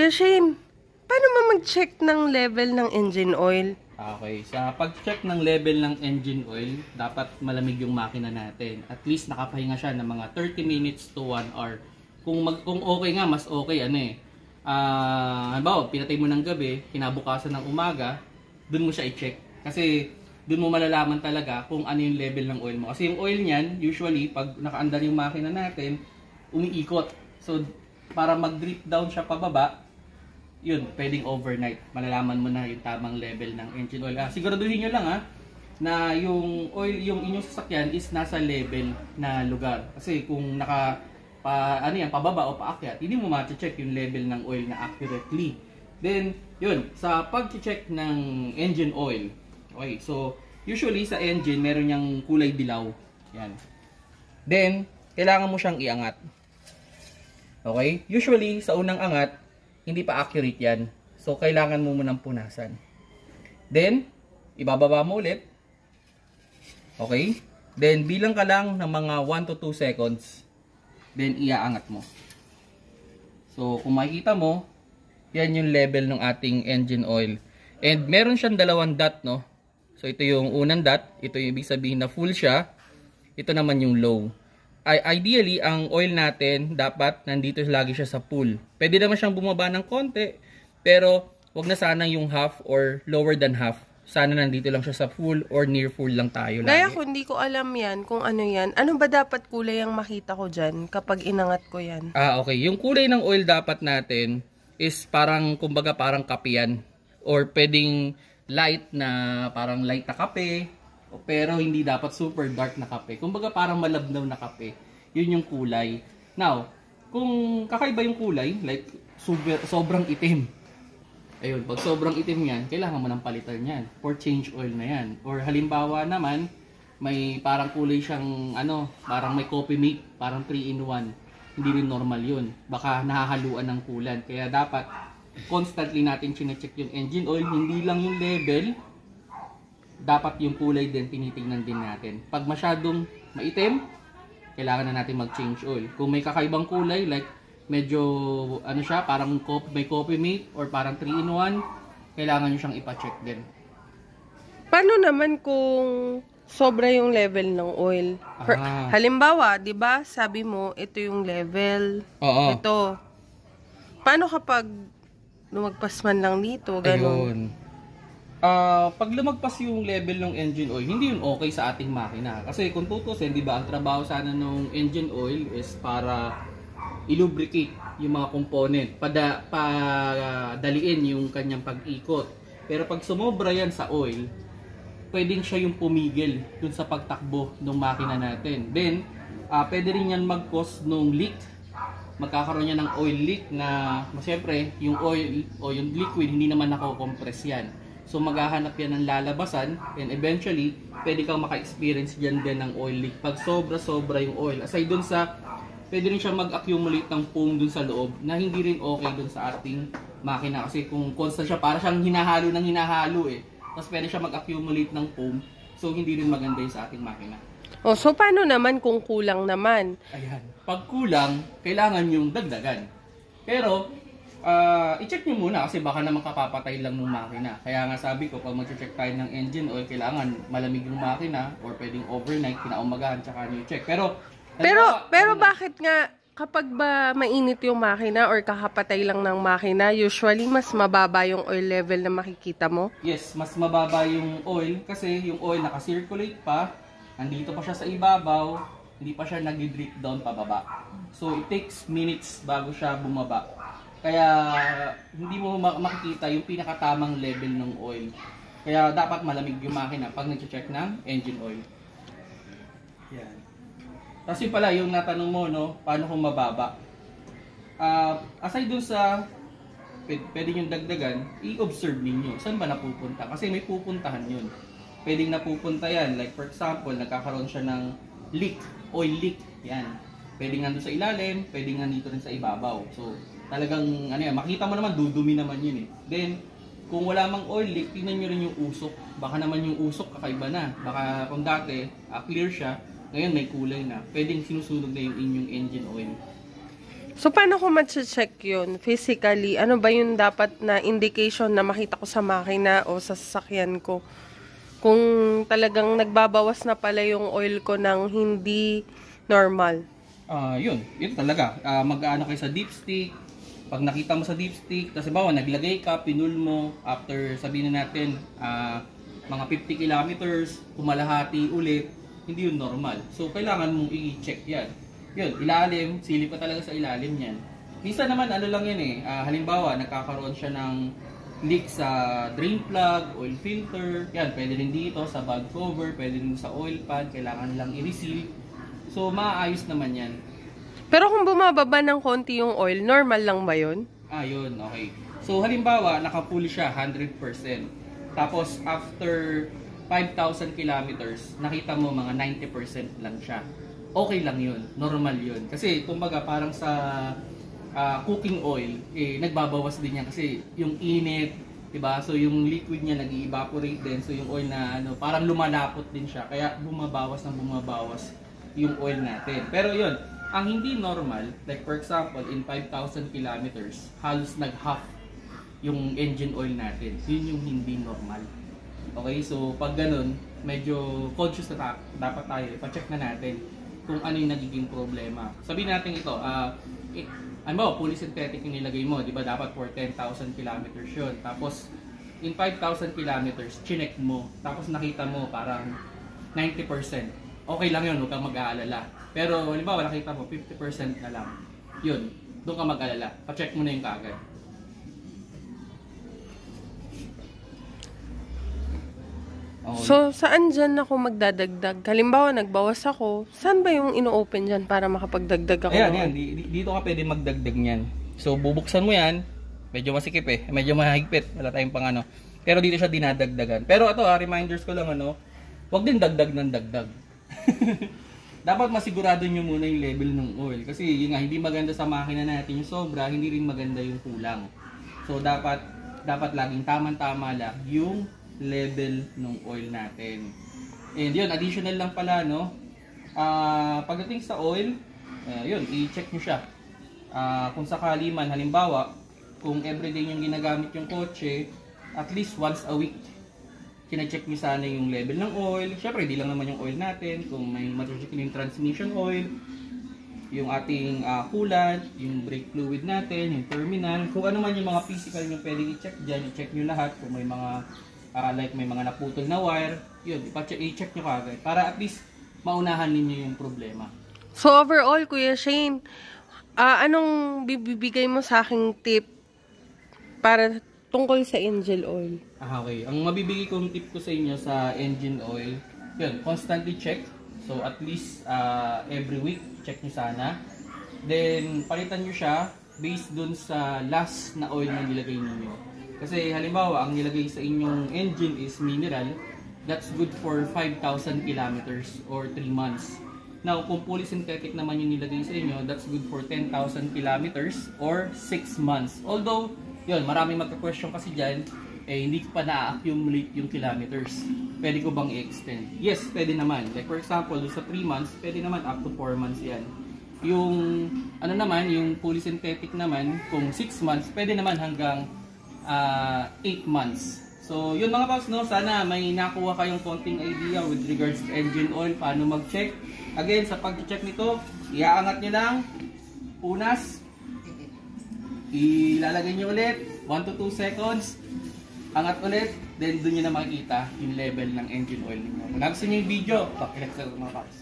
Kuya Shane, paano mo mag-check ng level ng engine oil? Okay, sa pag-check ng level ng engine oil, dapat malamig yung makina natin. At least nakapahinga siya ng mga 30 minutes to 1 hour. Kung okay nga, mas okay halimbawa, pinatay mo ng gabi, kinabukasan ng umaga, dun mo siya i-check. Kasi dun mo malalaman talaga kung ano yung level ng oil mo. Kasi yung oil niyan, usually, pag nakaandar yung makina natin, umiikot. So, para mag-drip down siya pababa, yun, pwedeng overnight. Malalaman mo na yung tamang level ng engine oil. Siguraduhin nyo lang na yung oil, yung inyong sasakyan is nasa level na lugar. Kasi kung pababa o paakyat, hindi mo ma-check yung level ng oil na accurately. Then, yun, sa pag-check ng engine oil. Okay, so, usually sa engine, meron niyang kulay dilaw. Yan. Then, kailangan mo siyang iangat. Okay? Usually, sa unang angat, hindi pa accurate yan. So, kailangan mo munang punasan. Then, ibababa mo ulit. Okay? Then, bilang ka lang ng mga 1 to 2 seconds. Then, iaangat mo. So, kung makikita mo, yan yung level ng ating engine oil. And, meron siyang dalawang dot, no? So, ito yung unang dot. Ito yung ibig sabihin na full siya. Ito naman yung low. Ideally, ang oil natin dapat nandito lagi siya sa full. Pwede naman siyang bumaba ng konti, pero wag na sana yung half or lower than half. Sana nandito lang siya sa full or near full lang tayo lagi. Kaya kung hindi ko alam yan, kung ano yan, ano ba dapat kulay ang makita ko dyan kapag inangat ko yan? Okay. Yung kulay ng oil dapat natin is parang, kumbaga parang kape yan. Or pwedeng light na parang light na kape, pero hindi dapat super dark na kape. Kumbaga parang malabnaw na kape. Yun yung kulay. Now, kung kakaiba yung kulay, like sobrang itim. Ayun, pag sobrang itim yan, kailangan mo ng palitan yan. Or change oil na yan. Or halimbawa naman, may parang kulay siyang parang may coffee mate, parang 3-in-1. Hindi rin normal yun. Baka nahahaluan ng kulan. Kaya dapat constantly natin chinecheck yung engine oil, hindi lang yung level, dapat yung kulay din tinitingnan din natin. Pag masyadong maitim, kailangan na natin mag-change oil. Kung may kakaibang kulay, like medyo parang may coffee mate or parang 3-in-1, kailangan nyo siyang ipa-check din. Paano naman kung sobra yung level ng oil? Halimbawa, 'di ba? Sabi mo, ito yung level. Oo. Ito. Paano kapag lumagpas man lang dito, ganun? Ayun. Pag lumagpas yung level ng engine oil, hindi yun okay sa ating makina. Kasi kung tutusin, di ba, ang trabaho sana ng engine oil is para i-lubricate yung mga component, padaliin yung kanyang pag-ikot. Pero pag sumobra yan sa oil, pwedeng siya yung pumigil dun sa pagtakbo ng makina natin. Then, pwede rin yan mag-cause ng leak. Magkakaroon yan ng oil leak na, siyempre, yung oil o yung liquid, hindi naman nako-compress yan. So maghahanap yan ng lalabasan and eventually, pwede kang maka-experience dyan din ng oil leak. Pag sobra-sobra yung oil. Aside dun sa, pwede rin siya mag-accumulate ng foam dun sa loob na hindi rin okay dun sa ating makina. Kasi kung constant siya, para siyang hinahalo ng hinahalo eh. Tapos pwede siya mag-accumulate ng foam. So hindi rin maganda yun sa ating makina. Oh, so paano naman kung kulang naman? Ayan. Pag kulang, kailangan yung dagdagan. Pero, i-check nyo muna kasi baka naman kapapatay lang ng makina. Kaya nga sabi ko, pag mag-check tayo ng engine oil, kailangan malamig yung makina or pwedeng overnight, kinaumagahan, tsaka nyo i-check. Pero bakit nga kapag ba mainit yung makina or kakapatay lang ng makina, usually mas mababa yung oil level na makikita mo? Yes, mas mababa yung oil kasi yung oil nakasirculate pa, nandito pa siya sa ibabaw, hindi pa siya nag-drip down pababa. So it takes minutes bago siya bumaba. Kaya hindi mo makikita yung pinakatamang level ng oil. Kaya dapat malamig yung makina pag nag-check ng engine oil. Yan. Kasi pala yung natanong mo, no, paano kung mababa? Aside dun sa pwede yung dagdagan, i-observe ninyo. Saan ba napupunta? Kasi may pupuntahan yun. Pwedeng napupunta yan. Like for example, nagkakaroon siya ng leak, oil leak. Yan. Pwedeng nandun sa ilalim, pwedeng nandito rin sa ibabaw. So, talagang, makita mo naman, dudumi naman yun eh. Then, kung wala mang oil leak, tingnan nyo rin yung usok. Baka naman yung usok kakaiba na. Baka kung dati, clear siya, ngayon may kulay na. Pwedeng sinusunog na yung inyong engine oil. So, paano ko ma-check yun? Physically, ano ba yung dapat na indication na makita ko sa makina o sa sasakyan ko? Kung talagang nagbabawas na pala yung oil ko ng hindi normal. Yun talaga. Mag-ano kayo sa dipstick. Pag nakita mo sa dipstick, kasi bawa naglagay ka, pinul mo, after sabihin na natin, mga 50 kilometers, kumalahati ulit, hindi yun normal. So, kailangan mong i-check yan. Yun, ilalim, silip ka talaga sa ilalim yan. Minsan naman, ano lang yan eh, halimbawa, nagkakaroon siya ng leak sa drain plug, oil filter, yan, pwede rin dito sa bag cover, pwede rin sa oil pan, kailangan lang i-reseal. So, maayos naman yan. Pero kung bumababa ng konti yung oil, normal lang ba yun? Yun, okay. So, halimbawa, naka-full siya, 100%. Tapos, after 5,000 kilometers, nakita mo mga 90% lang siya. Okay lang yun, normal yun. Kasi, kumbaga, parang sa cooking oil, nagbabawas din yan kasi yung init, diba? So, yung liquid niya nag-evaporate din. So, yung oil na, parang lumalapot din siya. Kaya, bumabawas yung oil natin. Pero yun, ang hindi normal, like for example, in 5,000 kilometers, halos nag-half yung engine oil natin. Yun yung hindi normal. Okay, so pag ganun, medyo conscious na dapat tayo, ipacheck na natin kung ano yung nagiging problema. Sabihin natin ito, ano ba, fully synthetic yung nilagay mo, di ba dapat for 10,000 kilometers yun. Tapos, in 5,000 kilometers, chinek mo, tapos nakita mo parang 90%. Okay lang yun, huwag kang mag-aalala. Pero, halimbawa, nakita mo, 50% na lang. Yun, doon ka mag-alala. Pa-check mo na yung kaagad. Okay. So, saan dyan ako magdadagdag? Halimbawa, nagbawas ako. Saan ba yung ino-open dyan para makapagdagdag ako? Ayan. Dito ka pwede magdagdag niyan. So, bubuksan mo yan. Medyo masikip eh. Medyo mahigpit. Wala tayong pang ano. Pero dito siya dinadagdagan. Pero ito, reminders ko lang huwag din dagdag ng dagdag. Dapat masigurado nyo muna yung level ng oil. Kasi yun nga, hindi maganda sa makina natin yung sobra, hindi rin maganda yung kulang. So, dapat laging tamang-tama lang yung level ng oil natin. And yun, additional lang pala, pagdating sa oil, yun, i-check nyo siya. Kung sakali man, halimbawa, kung everyday yung ginagamit yung kotse, at least once a week, kina-check nyo sana yung level ng oil. Syempre, di lang naman yung oil natin. Kung may check yung transmission oil, yung ating coolant, yung brake fluid natin, yung terminal. Kung ano man yung mga physical nyo pwedeng i-check dyan, i-check nyo lahat. Kung may mga like may mga naputol na wire, yun, i-check nyo kagad para at least maunahan ninyo yung problema. So overall, Kuya Shane, anong bibigay mo sa aking tip para tungkol sa engine oil? Okay. Ang mabibigay kong tip ko sa inyo sa engine oil, yun, constantly check. So at least every week, check nyo sana. Then, palitan nyo siya based dun sa last na oil na nilagay ninyo. Kasi halimbawa, ang nilagay sa inyong engine is mineral, that's good for 5,000 kilometers or 3 months. Now, kung fully synthetic naman yung nilagay sa inyo, that's good for 10,000 kilometers or 6 months. Although, yun, maraming magka-question kasi dyan, hindi ko pa na-accumulate yung kilometers. Pwede ko bang i-extend? Yes, pwede naman. Like for example, sa 3 months, pwede naman up to 4 months yan. Yung, yung fully synthetic naman, kung 6 months, pwede naman hanggang 8 months. So, yun mga paps, sana may nakuha kayong konting idea with regards to engine oil, paano mag-check. Again, sa pag-check nito, iaangat nyo lang, punas, ilalagay nyo ulit, 1 to 2 seconds, angat ulit, then dun nyo na makikita yung level ng engine oil ninyo. Kung nagustuhan nyo yung video, pakilike sa mga paps.